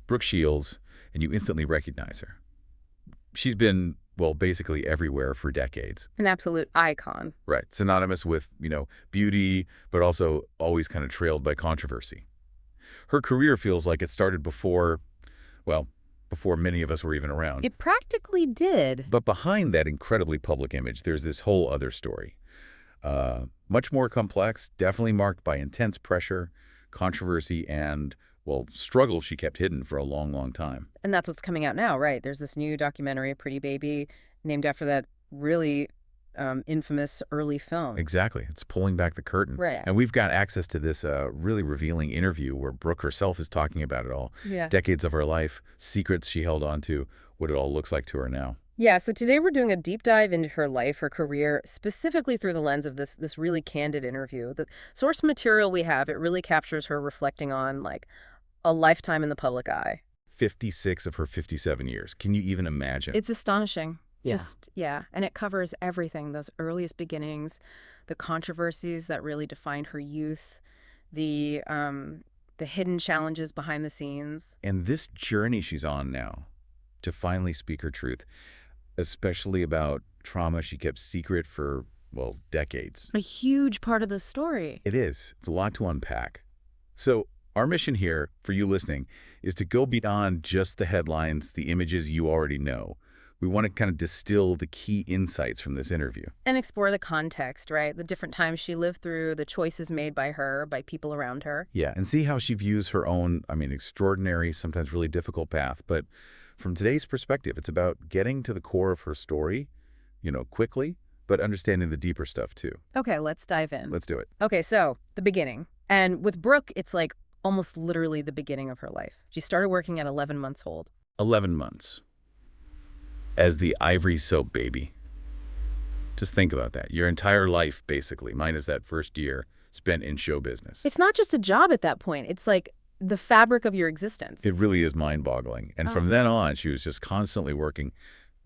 Brooke Shields, and you instantly recognize her. She's been, well, basically everywhere for decades. An absolute icon. Right. Synonymous with, beauty, but also always kind of trailed by controversy. Her career feels like it started before, well, before many of us were even around. It practically did. But behind that incredibly public image, there's this whole other story. Much more complex, definitely marked by intense pressure, controversy, and, well, struggle she kept hidden for a long, long time. And that's what's coming out now, right? There's this new documentary, Pretty Baby, named after that really infamous early film. Exactly. It's pulling back the curtain. Right. And we've got access to this really revealing interview where Brooke herself is talking about it all. Yeah. Decades of her life, secrets she held on to, what it all looks like to her now. Yeah, so today we're doing a deep dive into her life, her career, specifically through the lens of this really candid interview. The source material we have, it really captures her reflecting on, like, a lifetime in the public eye. 56 of her 57 years. Can you even imagine? It's astonishing. Yeah. And it covers everything, those earliest beginnings, the controversies that really defined her youth, the hidden challenges behind the scenes. And this journey she's on now to finally speak her truth, especially about trauma she kept secret for, well, decades. A huge part of the story. It is. It's a lot to unpack. So our mission here, for you listening, is to go beyond just the headlines, the images you already know. We want to kind of distill the key insights from this interview. And explore the context, right? The different times she lived through, the choices made by her, by people around her. Yeah, and see how she views her own, extraordinary, sometimes really difficult path. But from today's perspective, it's about getting to the core of her story, quickly, but understanding the deeper stuff too. Okay, let's dive in. Let's do it. Okay, so the beginning. And with Brooke, it's like almost literally the beginning of her life. She started working at 11 months old. 11 months. As the ivory soap baby. Just think about that. Your entire life, basically, minus that first year, spent in show business. It's not just a job at that point. It's like the fabric of your existence. It really is mind-boggling. And from then on, she was just constantly working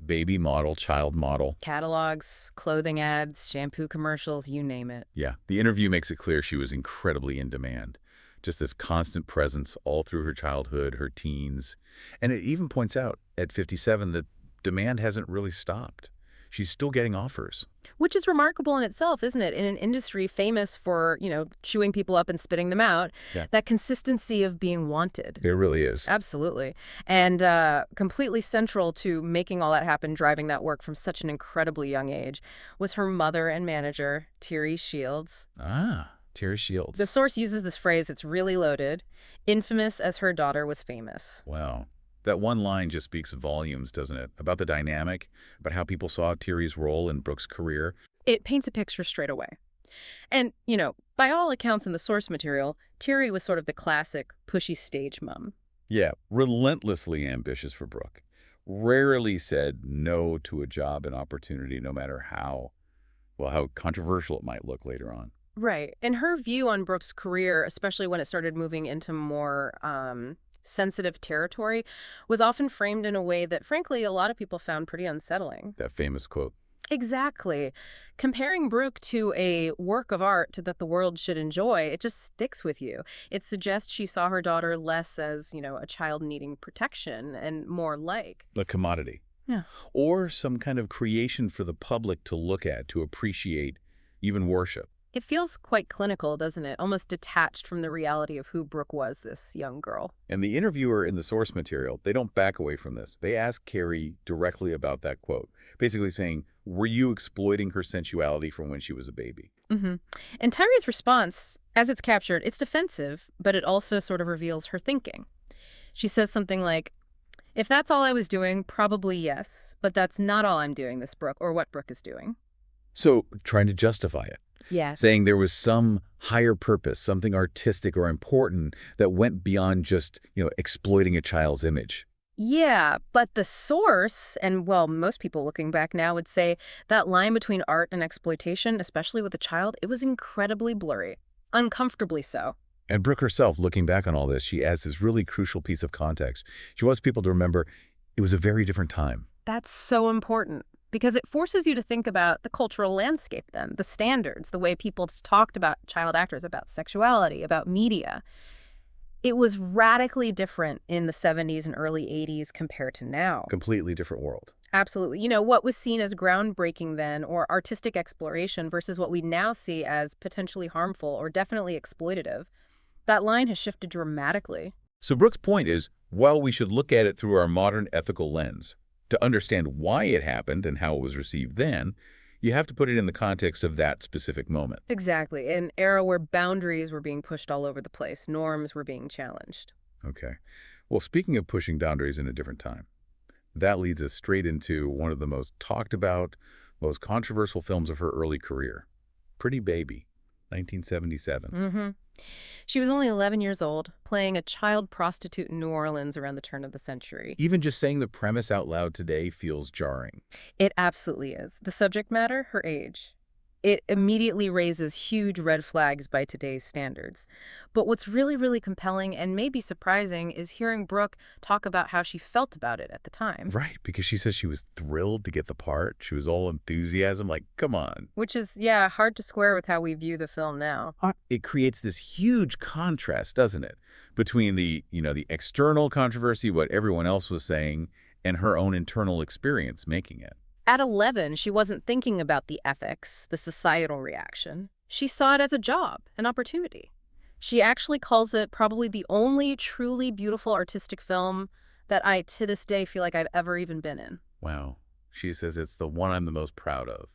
baby model, child model. Catalogs, clothing ads, shampoo commercials, you name it. Yeah. The interview makes it clear she was incredibly in demand. Just this constant presence all through her childhood, her teens. And it even points out at 57 that demand hasn't really stopped. She's still getting offers. Which is remarkable in itself, isn't it? In an industry famous for, chewing people up and spitting them out, that consistency of being wanted. It really is. Absolutely. And completely central to making all that happen, driving that work from such an incredibly young age, was her mother and manager, Terry Shields. Terry Shields. The source uses this phrase, it's really loaded, infamous as her daughter was famous. Wow. That one line just speaks volumes, doesn't it? About the dynamic, about how people saw Terry's role in Brooke's career. It paints a picture straight away. And, by all accounts in the source material, Terry was sort of the classic pushy stage mom. Yeah, relentlessly ambitious for Brooke. Rarely said no to a job and opportunity, no matter how controversial it might look later on. Right. And her view on Brooke's career, especially when it started moving into more sensitive territory, was often framed in a way that, frankly, a lot of people found pretty unsettling. That famous quote. Exactly. Comparing Brooke to a work of art that the world should enjoy, it just sticks with you. It suggests she saw her daughter less as, a child needing protection and more like A commodity. Yeah. Or some kind of creation for the public to look at, to appreciate, even worship. It feels quite clinical, doesn't it? Almost detached from the reality of who Brooke was, this young girl. And the interviewer in the source material, they don't back away from this. They ask Carrie directly about that quote, basically saying, were you exploiting her sensuality from when she was a baby? Mm-hmm. And Tyree's response, as it's captured, it's defensive, but it also sort of reveals her thinking. She says something like, if that's all I was doing, probably yes, but that's not all I'm doing, this Brooke, or what Brooke is doing. So trying to justify it. Yes. Saying there was some higher purpose, something artistic or important that went beyond just, exploiting a child's image. Yeah, but the source, and well, most people looking back now would say that line between art and exploitation, especially with a child, it was incredibly blurry, uncomfortably so. And Brooke herself, looking back on all this, she adds this really crucial piece of context. She wants people to remember it was a very different time. That's so important. Because it forces you to think about the cultural landscape then, the standards, the way people talked about child actors, about sexuality, about media. It was radically different in the 70s and early 80s compared to now. Completely different world. Absolutely. You know, what was seen as groundbreaking then or artistic exploration versus what we now see as potentially harmful or definitely exploitative, that line has shifted dramatically. So Brooke's point is, while we should look at it through our modern ethical lens, to understand why it happened and how it was received then, you have to put it in the context of that specific moment. Exactly. An era where boundaries were being pushed all over the place, norms were being challenged. Okay. Well, speaking of pushing boundaries in a different time, that leads us straight into one of the most talked about, most controversial films of her early career, Pretty Baby, 1977. Mm-hmm. She was only 11 years old, playing a child prostitute in New Orleans around the turn of the century. Even just saying the premise out loud today feels jarring. It absolutely is. The subject matter, her age. It immediately raises huge red flags by today's standards. But what's really, really compelling and maybe surprising is hearing Brooke talk about how she felt about it at the time. Right, because she says she was thrilled to get the part. She was all enthusiasm, like, come on. Which is, yeah, hard to square with how we view the film now. It creates this huge contrast, doesn't it, between the external controversy, what everyone else was saying, and her own internal experience making it. At 11, she wasn't thinking about the ethics, the societal reaction. She saw it as a job, an opportunity. She actually calls it probably the only truly beautiful artistic film that I, to this day, feel like I've ever even been in. Wow. She says it's the one I'm the most proud of,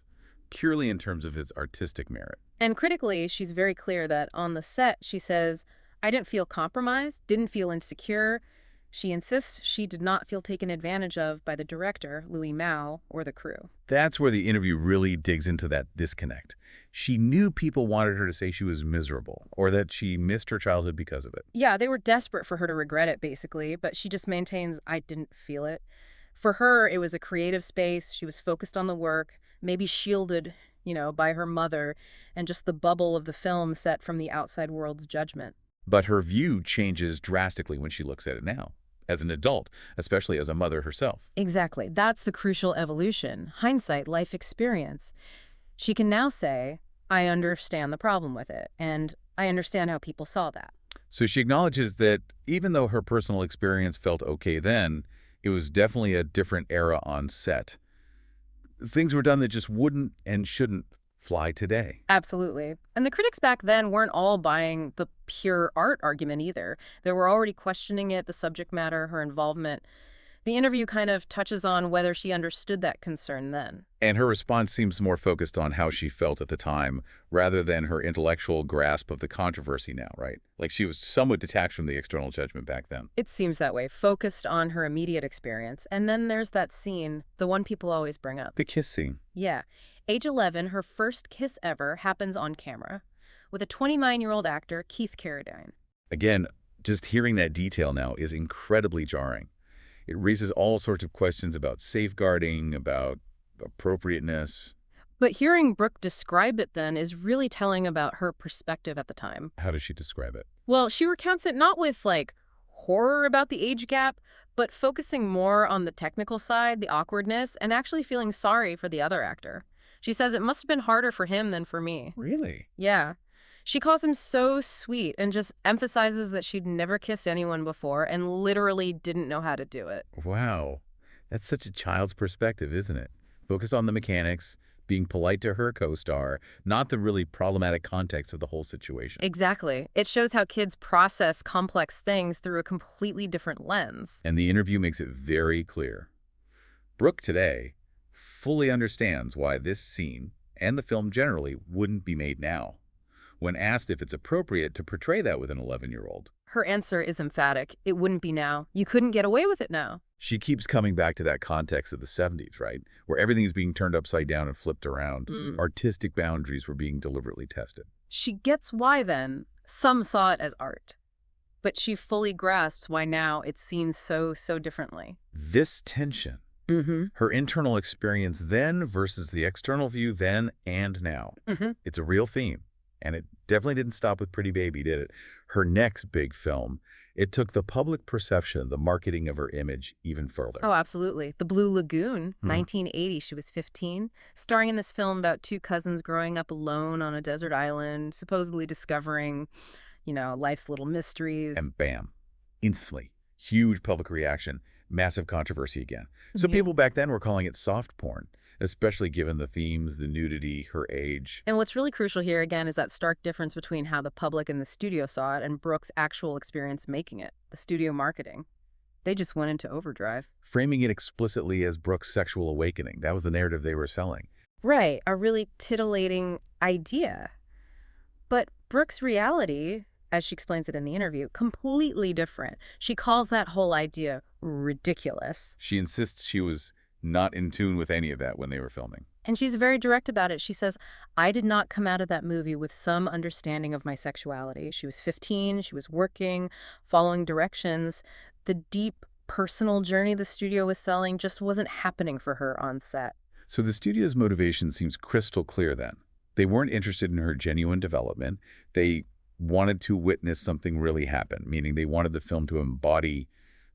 purely in terms of its artistic merit. And critically, she's very clear that on the set, she says, I didn't feel compromised, didn't feel insecure. She insists she did not feel taken advantage of by the director, Louis Malle, or the crew. That's where the interview really digs into that disconnect. She knew people wanted her to say she was miserable, or that she missed her childhood because of it. Yeah, they were desperate for her to regret it, basically, but she just maintains, I didn't feel it. For her, it was a creative space. She was focused on the work, maybe shielded, by her mother, and just the bubble of the film set from the outside world's judgment. But her view changes drastically when she looks at it now, as an adult, especially as a mother herself. Exactly. That's the crucial evolution. Hindsight, life experience. She can now say, I understand the problem with it, and I understand how people saw that. So she acknowledges that even though her personal experience felt okay then, it was definitely a different era on set. Things were done that just wouldn't and shouldn't fly today. Absolutely. And the critics back then weren't all buying the pure art argument either. They were already questioning it, the subject matter, her involvement. The interview kind of touches on whether she understood that concern then. And her response seems more focused on how she felt at the time, rather than her intellectual grasp of the controversy now, right? Like she was somewhat detached from the external judgment back then. It seems that way, focused on her immediate experience. And then there's that scene, the one people always bring up. The kiss scene. Yeah. Age 11, her first kiss ever happens on camera with a 29-year-old actor, Keith Carradine. Again, just hearing that detail now is incredibly jarring. It raises all sorts of questions about safeguarding, about appropriateness. But hearing Brooke describe it then is really telling about her perspective at the time. How does she describe it? Well, she recounts it not with, horror about the age gap, but focusing more on the technical side, the awkwardness, and actually feeling sorry for the other actor. She says it must have been harder for him than for me. Really? Yeah. She calls him so sweet and just emphasizes that she'd never kissed anyone before and literally didn't know how to do it. Wow. That's such a child's perspective, isn't it? Focused on the mechanics, being polite to her co-star, not the really problematic context of the whole situation. Exactly. It shows how kids process complex things through a completely different lens. And the interview makes it very clear. Brooke today fully understands why this scene, and the film generally, wouldn't be made now. When asked if it's appropriate to portray that with an 11-year-old. Her answer is emphatic. It wouldn't be now. You couldn't get away with it now. She keeps coming back to that context of the 70s, right? Where everything is being turned upside down and flipped around. Artistic boundaries were being deliberately tested. She gets why then. Some saw it as art. But she fully grasps why now it's seen so differently. This tension, her internal experience then versus the external view then and now, it's a real theme. And it definitely didn't stop with Pretty Baby, did it? Her next big film, it took the public perception, the marketing of her image even further. Oh, absolutely. The Blue Lagoon, 1980, she was 15, starring in this film about two cousins growing up alone on a desert island, supposedly discovering, life's little mysteries. And bam, instantly, huge public reaction, massive controversy again. So Yeah. people back then were calling it soft porn, especially given the themes, the nudity, her age. And what's really crucial here, again, is that stark difference between how the public and the studio saw it and Brooke's actual experience making it, the studio marketing. They just went into overdrive. Framing it explicitly as Brooke's sexual awakening. That was the narrative they were selling. Right, a really titillating idea. But Brooke's reality, as she explains it in the interview, completely different. She calls that whole idea ridiculous. She insists she was not in tune with any of that when they were filming. And she's very direct about it. She says, I did not come out of that movie with some understanding of my sexuality. She was 15, she was working, following directions. The deep personal journey the studio was selling just wasn't happening for her on set. So the studio's motivation seems crystal clear then. They weren't interested in her genuine development. They wanted to witness something really happen, meaning they wanted the film to embody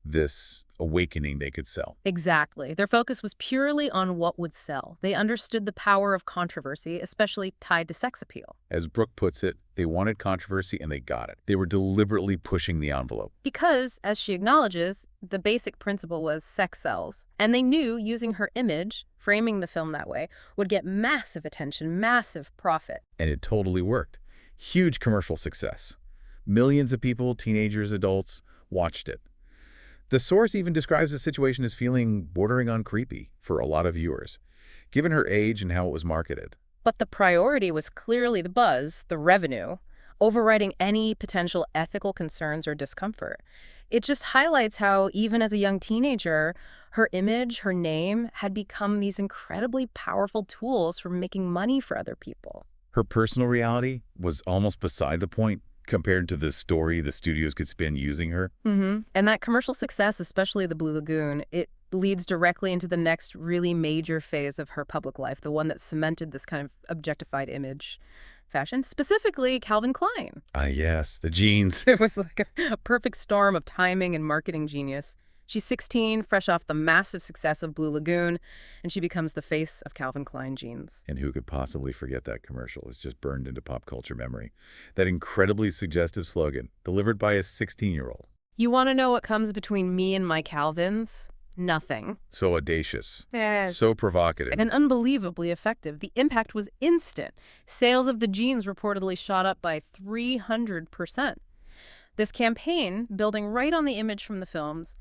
this awakening they could sell. Exactly. Their focus was purely on what would sell. They understood the power of controversy, especially tied to sex appeal. As Brooke puts it, they wanted controversy and they got it. They were deliberately pushing the envelope. Because, as she acknowledges, the basic principle was sex sells. And they knew using her image, framing the film that way, would get massive attention, massive profit. And it totally worked. Huge commercial success. Millions of people, teenagers, adults, watched it. The source even describes the situation as feeling bordering on creepy for a lot of viewers, given her age and how it was marketed. But the priority was clearly the buzz, the revenue, overriding any potential ethical concerns or discomfort. It just highlights how, even as a young teenager, her image, her name, had become these incredibly powerful tools for making money for other people. Her personal reality was almost beside the point compared to the story the studios could spin using her. And that commercial success, especially the Blue Lagoon, it leads directly into the next really major phase of her public life, the one that cemented this kind of objectified image fashion, specifically Calvin Klein. Ah, yes, the jeans. It was like a perfect storm of timing and marketing genius. She's 16, fresh off the massive success of Blue Lagoon, and she becomes the face of Calvin Klein jeans. And who could possibly forget that commercial? It's just burned into pop culture memory. That incredibly suggestive slogan, delivered by a 16-year-old. You want to know what comes between me and my Calvins? Nothing. So audacious. Yes. So provocative. And unbelievably effective. The impact was instant. Sales of the jeans reportedly shot up by 300%. This campaign, building right on the image from the films,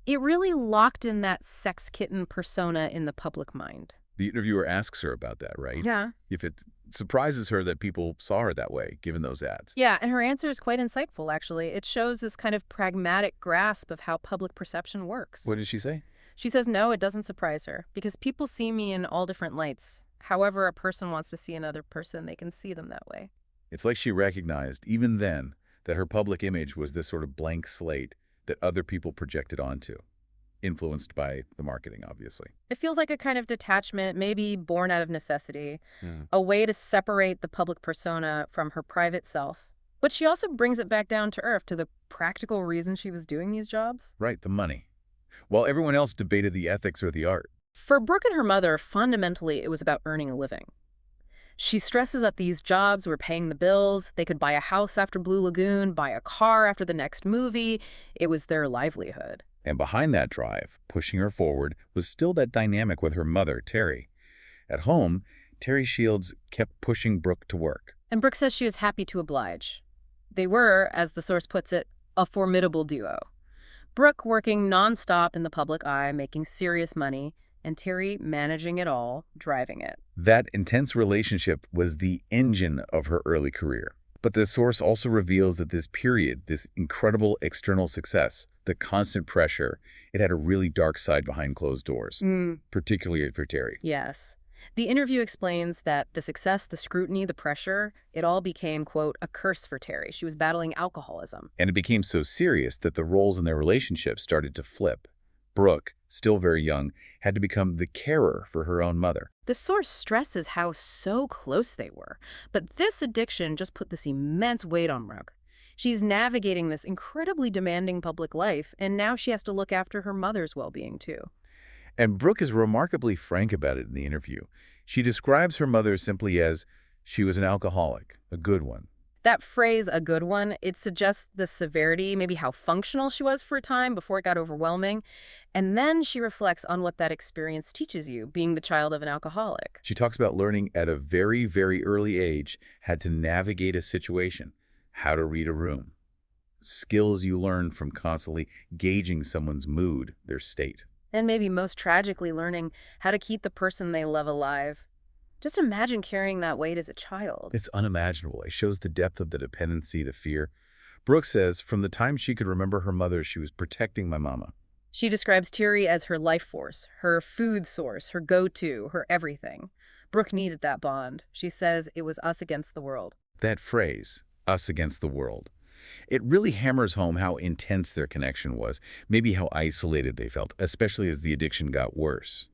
it really locked in that sex kitten persona in the public mind. The interviewer asks her about that, right? Yeah. If it surprises her that people saw her that way, given those ads. Yeah, and her answer is quite insightful, actually. It shows this kind of pragmatic grasp of how public perception works. What did she say? She says, no, it doesn't surprise her, because people see me in all different lights. However a person wants to see another person, they can see them that way. It's like she recognized, even then, that her public image was this sort of blank slate that other people projected onto, influenced by the marketing, obviously. It feels like a kind of detachment, maybe born out of necessity, a way to separate the public persona from her private self. But she also brings it back down to earth, to the practical reason she was doing these jobs. Right, the money. While everyone else debated the ethics or the art. For Brooke and her mother, fundamentally, it was about earning a living. She stresses that these jobs were paying the bills. They could buy a house after Blue Lagoon, buy a car after the next movie. It was their livelihood. And behind that drive, pushing her forward, was still that dynamic with her mother, Terry. At home, Terry Shields kept pushing Brooke to work. And Brooke says she was happy to oblige. They were, as the source puts it, a formidable duo. Brooke working nonstop in the public eye, making serious money, and Terry managing it all, driving it. That intense relationship was the engine of her early career. But the source also reveals that this period, this incredible external success, the constant pressure, it had a really dark side behind closed doors, particularly for Terry. Yes. The interview explains that the success, the scrutiny, the pressure, it all became, quote, a curse for Terry. She was battling alcoholism. And it became so serious that the roles in their relationship started to flip. Brooke, still very young, had to become the carer for her own mother. The source stresses how so close they were. But this addiction just put this immense weight on Brooke. She's navigating this incredibly demanding public life, and now she has to look after her mother's well-being, too. And Brooke is remarkably frank about it in the interview. She describes her mother simply as, she was an alcoholic, a good one. That phrase, a good one, it suggests the severity, maybe how functional she was for a time before it got overwhelming. And then she reflects on what that experience teaches you, being the child of an alcoholic. She talks about learning at a very, very early age how to navigate a situation, how to read a room, skills you learn from constantly gauging someone's mood, their state. And maybe most tragically, learning how to keep the person they love alive. Just imagine carrying that weight as a child. It's unimaginable. It shows the depth of the dependency, the fear. Brooke says, from the time she could remember her mother, she was protecting my mama. She describes Thierry as her life force, her food source, her go-to, her everything. Brooke needed that bond. She says it was us against the world. That phrase, us against the world, it really hammers home how intense their connection was, maybe how isolated they felt, especially as the addiction got worse.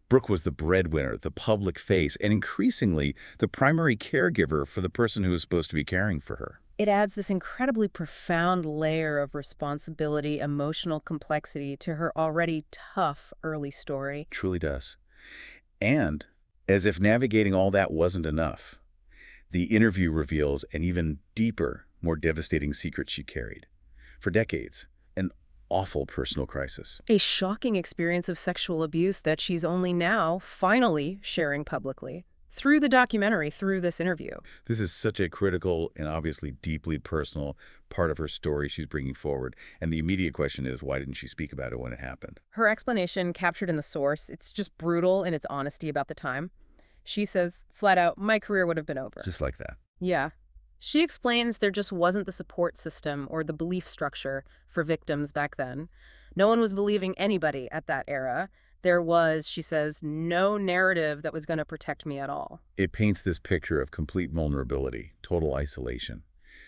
Brooke was the breadwinner, the public face, and increasingly the primary caregiver for the person who was supposed to be caring for her. It adds this incredibly profound layer of responsibility, emotional complexity to her already tough early story. Truly does. And, as if navigating all that wasn't enough, the interview reveals an even deeper, more devastating secret she carried. For decades, an awful personal crisis. A shocking experience of sexual abuse that she's only now, finally, sharing publicly. Through the documentary, through this interview. This is such a critical and obviously deeply personal part of her story she's bringing forward. And the immediate question is, why didn't she speak about it when it happened? Her explanation, captured in the source, it's just brutal in its honesty about the time. She says, flat out, my career would have been over. Just like that. Yeah. She explains there just wasn't the support system or the belief structure for victims back then. No one was believing anybody at that era. There was, she says, no narrative that was going to protect me at all. It paints this picture of complete vulnerability, total isolation.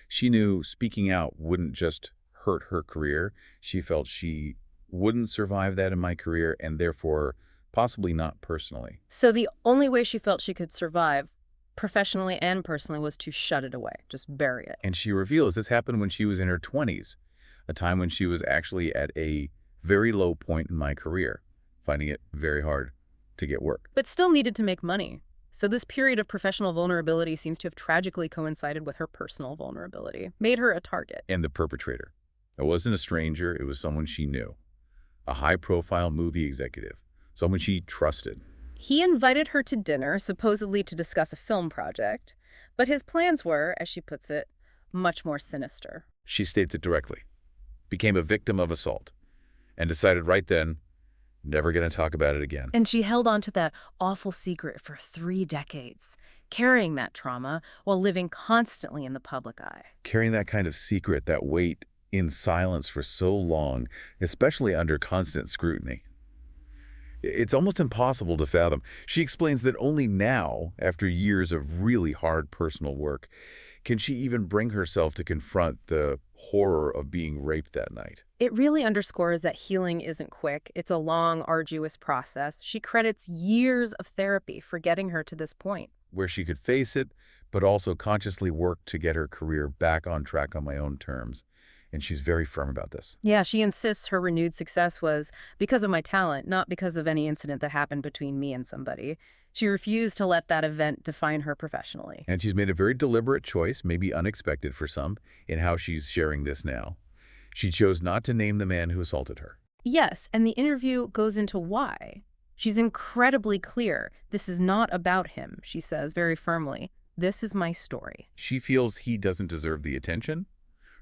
She knew speaking out wouldn't just hurt her career. She felt she wouldn't survive that in my career and therefore possibly not personally. So the only way she felt she could survive, professionally and personally, was to shut it away, just bury it. And she reveals this happened when she was in her 20s, a time when she was actually at a very low point in my career, finding it very hard to get work. But still needed to make money. So this period of professional vulnerability seems to have tragically coincided with her personal vulnerability, made her a target. And the perpetrator. It wasn't a stranger, it was someone she knew. A high-profile movie executive, someone she trusted. He invited her to dinner, supposedly to discuss a film project, but his plans were, as she puts it, much more sinister. She states it directly. Became a victim of assault and decided right then, never going to talk about it again. And she held on to that awful secret for 3 decades, carrying that trauma while living constantly in the public eye. Carrying that kind of secret, that weight, in silence for so long, especially under constant scrutiny. It's almost impossible to fathom. She explains that only now, after years of really hard personal work, can she even bring herself to confront the horror of being raped that night. It really underscores that healing isn't quick. It's a long, arduous process. She credits years of therapy for getting her to this point. Where she could face it, but also consciously work to get her career back on track on my own terms. And she's very firm about this. Yeah, she insists her renewed success was because of my talent, not because of any incident that happened between me and somebody. She refused to let that event define her professionally. And she's made a very deliberate choice, maybe unexpected for some, in how she's sharing this now. She chose not to name the man who assaulted her. Yes, and the interview goes into why. She's incredibly clear. This is not about him, she says very firmly. This is my story. She feels he doesn't deserve the attention.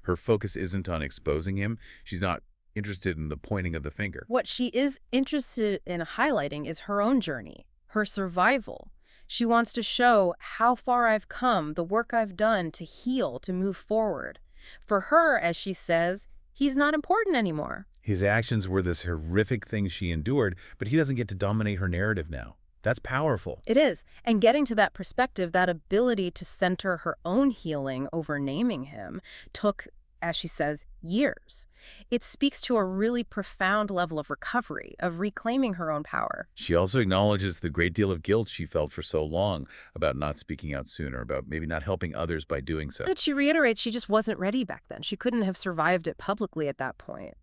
Her focus isn't on exposing him. She's not interested in the pointing of the finger. What she is interested in highlighting is her own journey, her survival. She wants to show how far I've come, the work I've done to heal, to move forward. For her, as she says, he's not important anymore. His actions were this horrific thing she endured, but he doesn't get to dominate her narrative now. That's powerful. It is. And getting to that perspective, that ability to center her own healing over naming him, took, as she says, years. It speaks to a really profound level of recovery, of reclaiming her own power. She also acknowledges the great deal of guilt she felt for so long about not speaking out sooner, about maybe not helping others by doing so. But she reiterates she just wasn't ready back then. She couldn't have survived it publicly at that point.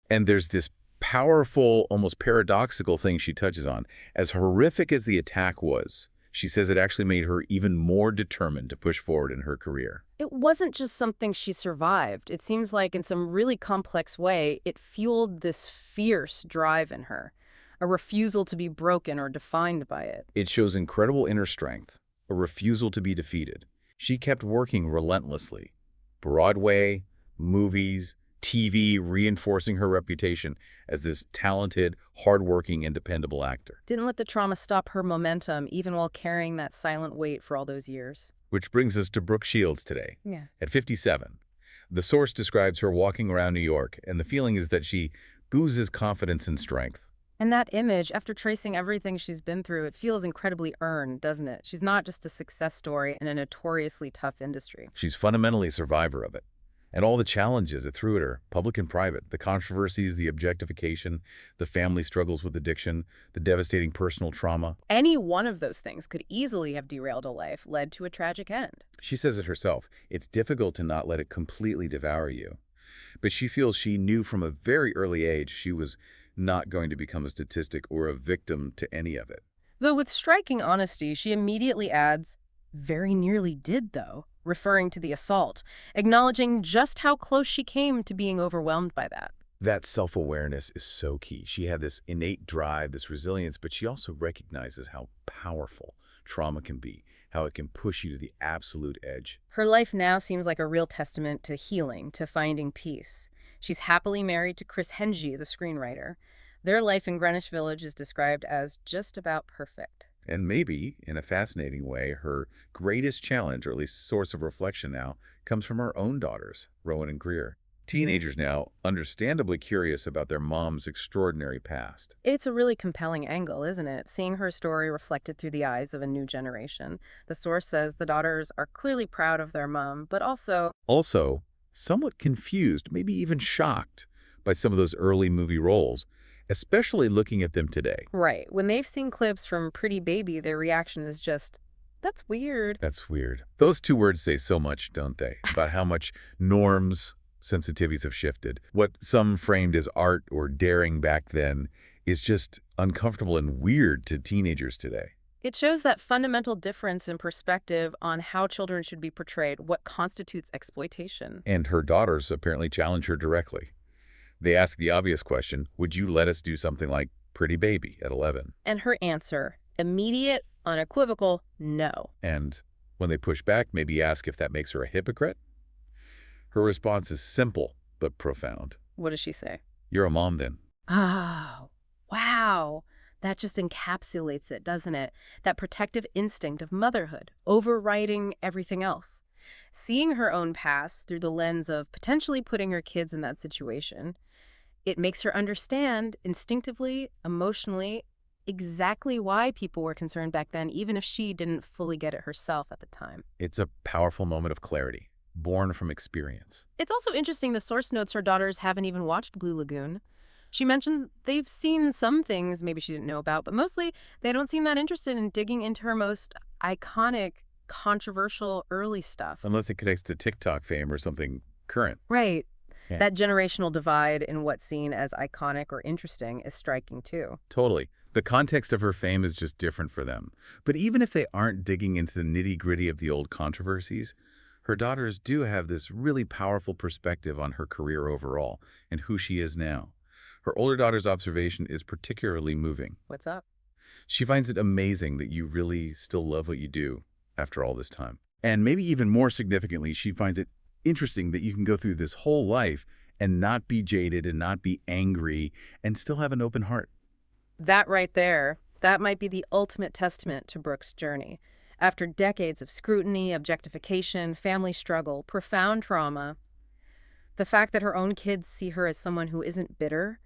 And there's this powerful, almost paradoxical thing she touches on. As horrific as the attack was, She says it actually made her even more determined to push forward in her career. It wasn't just something she survived. It seems like in some really complex way, it fueled this fierce drive in her, a refusal to be broken or defined by it. It shows incredible inner strength, a refusal to be defeated. She kept working relentlessly. Broadway, movies, TV reinforcing her reputation as this talented, hardworking, and dependable actor. Didn't let the trauma stop her momentum, even while carrying that silent weight for all those years. Which brings us to Brooke Shields today. Yeah. At 57, the source describes her walking around New York, and the feeling is that she oozes confidence and strength. And that image, after tracing everything she's been through, it feels incredibly earned, doesn't it? She's not just a success story in a notoriously tough industry. She's fundamentally a survivor of it. And all the challenges it threw at her, public and private, the controversies, the objectification, the family struggles with addiction, the devastating personal trauma. Any one of those things could easily have derailed a life, led to a tragic end. She says it herself, it's difficult to not let it completely devour you. But she feels she knew from a very early age she was not going to become a statistic or a victim to any of it. Though with striking honesty, she immediately adds, "Very nearly did, though," referring to the assault, acknowledging just how close she came to being overwhelmed by that. That self-awareness is so key. She had this innate drive, this resilience, but she also recognizes how powerful trauma can be, how it can push you to the absolute edge. Her life now seems like a real testament to healing, to finding peace. She's happily married to Chris Hengy, the screenwriter. Their life in Greenwich Village is described as just about perfect. And maybe, in a fascinating way, her greatest challenge, or at least source of reflection now, comes from her own daughters, Rowan and Greer. Teenagers now, understandably curious about their mom's extraordinary past. It's a really compelling angle, isn't it? Seeing her story reflected through the eyes of a new generation. The source says the daughters are clearly proud of their mom, but Also, somewhat confused, maybe even shocked by some of those early movie roles, especially looking at them today. right, when they've seen clips from Pretty Baby, their reaction is just, "That's weird." That's weird. Those two words say so much, don't they? About how much norms, sensitivities have shifted. What some framed as art or daring back then is just uncomfortable and weird to teenagers today. It shows that fundamental difference in perspective on how children should be portrayed, what constitutes exploitation. And her daughters apparently challenge her directly. They ask the obvious question, would you let us do something like Pretty Baby at 11? And her answer, immediate, unequivocal, no. And when they push back, maybe ask if that makes her a hypocrite? Her response is simple but profound. What does she say? You're a mom then. Oh, wow. That just encapsulates it, doesn't it? That protective instinct of motherhood, overriding everything else. Seeing her own past through the lens of potentially putting her kids in that situation, it makes her understand instinctively, emotionally, exactly why people were concerned back then, even if she didn't fully get it herself at the time. It's a powerful moment of clarity, born from experience. It's also interesting the source notes her daughters haven't even watched Blue Lagoon. She mentioned they've seen some things maybe she didn't know about, but mostly they don't seem that interested in digging into her most iconic, controversial early stuff. Unless it connects to TikTok fame or something current. Right. Yeah. That generational divide in what's seen as iconic or interesting is striking too. Totally. The context of her fame is just different for them. But even if they aren't digging into the nitty-gritty of the old controversies, her daughters do have this really powerful perspective on her career overall and who she is now. Her older daughter's observation is particularly moving. What's up? She finds it amazing that you really still love what you do after all this time. And maybe even more significantly, she finds it interesting that you can go through this whole life and not be jaded and not be angry and still have an open heart. That right there, that might be the ultimate testament to Brooke's journey. After decades of scrutiny, objectification, family struggle, profound trauma, the fact that her own kids see her as someone who isn't bitter,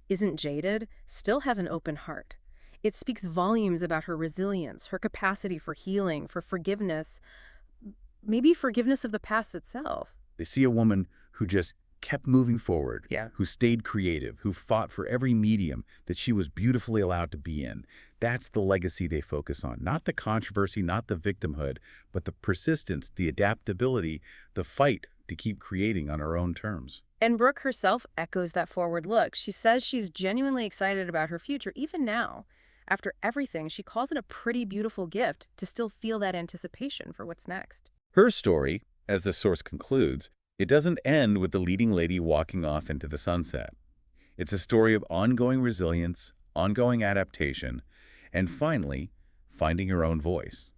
isn't jaded, still has an open heart. It speaks volumes about her resilience, her capacity for healing, for forgiveness, maybe forgiveness of the past itself. They see a woman who just kept moving forward, Yeah. who stayed creative, who fought for every medium that she was beautifully allowed to be in. That's the legacy they focus on. Not the controversy, not the victimhood, but the persistence, the adaptability, the fight to keep creating on her own terms. And Brooke herself echoes that forward look. She says she's genuinely excited about her future, even now. After everything, she calls it a pretty beautiful gift to still feel that anticipation for what's next. Her story, as the source concludes, it doesn't end with the leading lady walking off into the sunset. It's a story of ongoing resilience, ongoing adaptation, and finally, finding her own voice.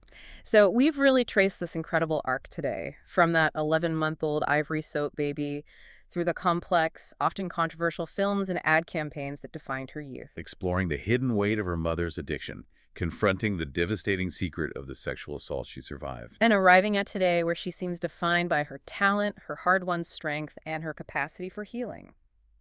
So we've really traced this incredible arc today, from that 11-month-old ivory soap baby through the complex, often controversial films and ad campaigns that defined her youth. Exploring the hidden weight of her mother's addiction, confronting the devastating secret of the sexual assault she survived. And arriving at today where she seems defined by her talent, her hard-won strength, and her capacity for healing.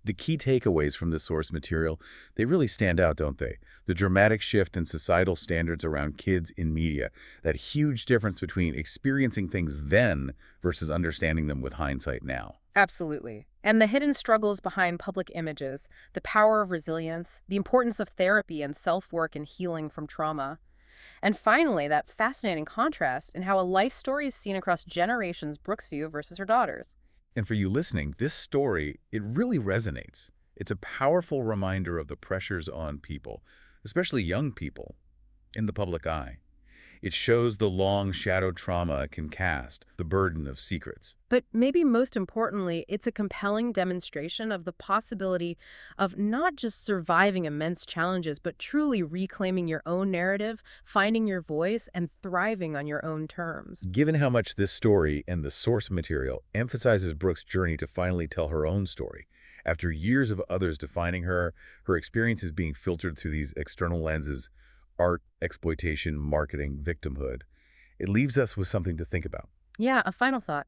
The key takeaways from this source material, they really stand out, don't they? The dramatic shift in societal standards around kids in media, that huge difference between experiencing things then versus understanding them with hindsight now. Absolutely. And the hidden struggles behind public images, the power of resilience, the importance of therapy and self-work and healing from trauma. And finally, that fascinating contrast in how a life story is seen across generations, Brooke's view versus her daughter's. And for you listening, this story, it really resonates. It's a powerful reminder of the pressures on people, especially young people, in the public eye. It shows the long shadow trauma it can cast, the burden of secrets. But maybe most importantly, it's a compelling demonstration of the possibility of not just surviving immense challenges, but truly reclaiming your own narrative, finding your voice, and thriving on your own terms. Given how much this story and the source material emphasizes Brooke's journey to finally tell her own story, after years of others defining her, her experiences being filtered through these external lenses, art, exploitation, marketing, victimhood, it leaves us with something to think about. Yeah, a final thought.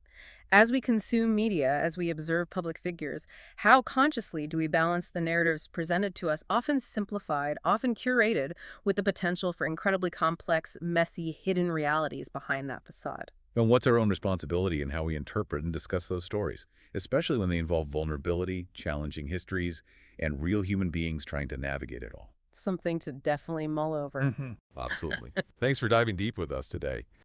As we consume media, as we observe public figures, how consciously do we balance the narratives presented to us, often simplified, often curated, with the potential for incredibly complex, messy, hidden realities behind that facade? And what's our own responsibility in how we interpret and discuss those stories, especially when they involve vulnerability, challenging histories, and real human beings trying to navigate it all? Something to definitely mull over. Absolutely. Thanks for diving deep with us today.